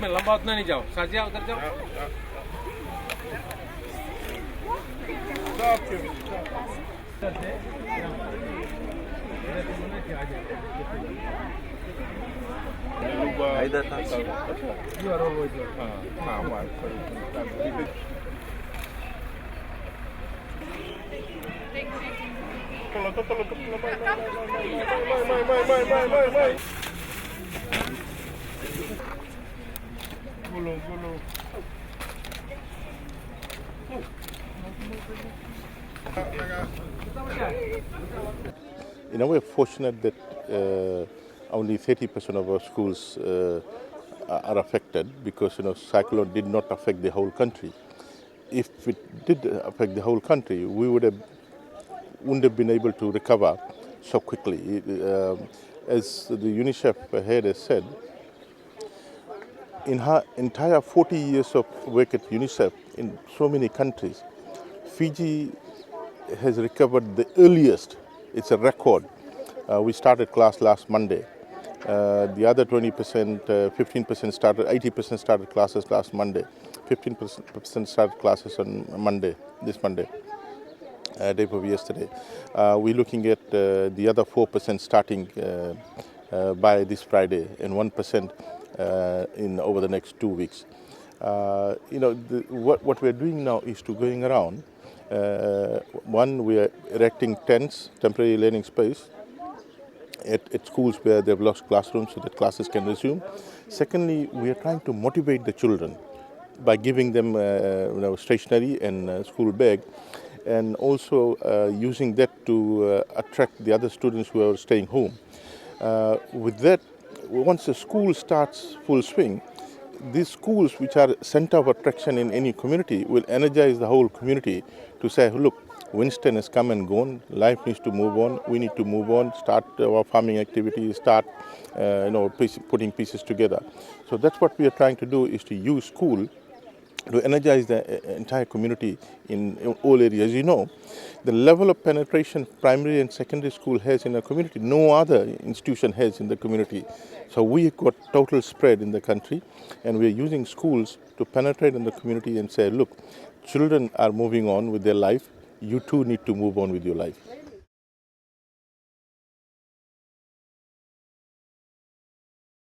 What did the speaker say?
में लंबा उतना नहीं जाओ, साजिया उधर जाओ। In a way, fortunate that only 30% of our schools are affected because cyclone did not affect the whole country. If it did affect the whole country, we wouldn't have been able to recover so quickly. As the UNICEF head has said, in her entire 40 years of work at UNICEF in so many countries, Fiji has recovered the earliest. It's a record. We started class last Monday. The other 20%, 15% started, 80% started classes last Monday. 15% started classes on Monday, this Monday, day before yesterday. We're looking at the other 4% starting by this Friday and 1% over the next 2 weeks. What we're doing now is to going around. One, we are erecting tents, temporary learning space, at schools where they've lost classrooms so that classes can resume. Secondly, we are trying to motivate the children by giving them stationery and school bag, and also using that to attract the other students who are staying home. With that, once the school starts full swing, these schools, which are center of attraction in any community, will energize the whole community to say, look, Winston has come and gone, life needs to move on, we need to move on, start our farming activities, start putting pieces together. So that's what we are trying to do, is to use school to energize the entire community in all areas. The level of penetration primary and secondary school has in a community, no other institution has in the community. So we've got total spread in the country, and we're using schools to penetrate in the community and say, look, children are moving on with their life, you too need to move on with your life.